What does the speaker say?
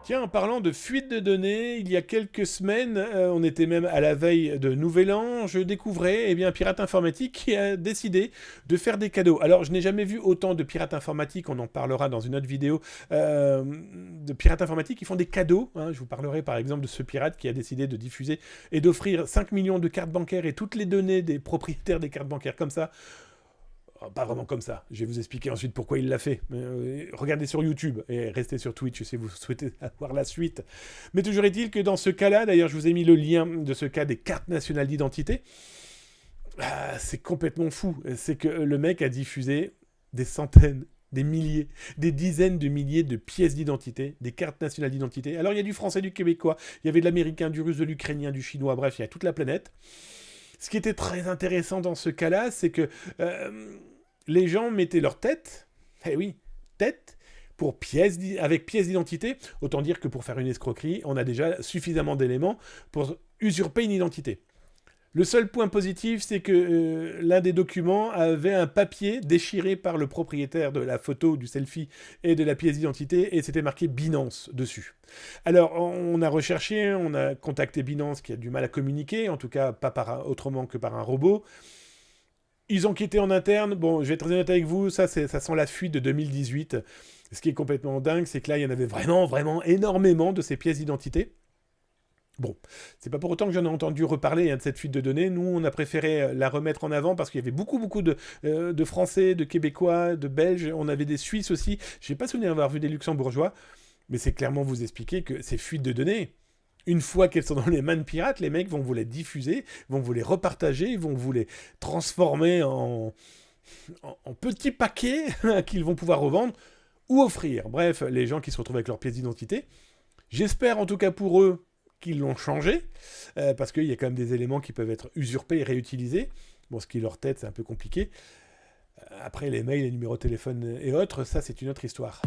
Tiens, en parlant de fuite de données, il y a quelques semaines, on était même à la veille de Nouvel An, je découvrais un pirate informatique qui a décidé de faire des cadeaux. Alors, je n'ai jamais vu autant de pirates informatiques, on en parlera dans une autre vidéo, de pirates informatiques qui font des cadeaux. Hein. Je vous parlerai par exemple de ce pirate qui a décidé de diffuser et d'offrir 5 millions de cartes bancaires et toutes les données des propriétaires des cartes bancaires comme ça. Pas vraiment comme ça. Je vais vous expliquer ensuite pourquoi il l'a fait. Regardez sur YouTube et restez sur Twitch si vous souhaitez avoir la suite. Mais toujours est-il que dans ce cas-là, d'ailleurs, je vous ai mis le lien de ce cas des cartes nationales d'identité. C'est complètement fou. C'est que le mec a diffusé des centaines, des milliers, des dizaines de milliers de pièces d'identité, des cartes nationales d'identité. Alors, il y a du français, du québécois, il y avait de l'américain, du russe, de l'ukrainien, du chinois, bref, il y a toute la planète. Ce qui était très intéressant dans ce cas-là, c'est que les gens mettaient leur tête, eh oui, tête, avec pièce d'identité. Autant dire que pour faire une escroquerie, on a déjà suffisamment d'éléments pour usurper une identité. Le seul point positif, c'est que l'un des documents avait un papier déchiré par le propriétaire de la photo, du selfie et de la pièce d'identité, et c'était marqué Binance dessus. Alors, on a recherché, on a contacté Binance qui a du mal à communiquer, en tout cas pas autrement que par un robot. Ils ont quitté en interne. Bon, je vais être très honnête avec vous, ça sent la fuite de 2018. Ce qui est complètement dingue, c'est que là, il y en avait vraiment, vraiment énormément de ces pièces d'identité. Bon, c'est pas pour autant que j'en ai entendu reparler de cette fuite de données. Nous, on a préféré la remettre en avant parce qu'il y avait beaucoup de Français, de Québécois, de Belges. On avait des Suisses aussi. Je n'ai pas souvenir d'avoir vu des Luxembourgeois, mais c'est clairement vous expliquer que ces fuites de données, une fois qu'elles sont dans les mains de pirates, les mecs vont vous les diffuser, vont vous les repartager, vont vous les transformer en petits paquets qu'ils vont pouvoir revendre ou offrir. Bref, les gens qui se retrouvent avec leur pièce d'identité. J'espère en tout cas pour eux qu'ils l'ont changé, parce qu'il y a quand même des éléments qui peuvent être usurpés et réutilisés. Bon, ce qui est leur tête, c'est un peu compliqué. Après, les mails, les numéros de téléphone et autres, ça, c'est une autre histoire.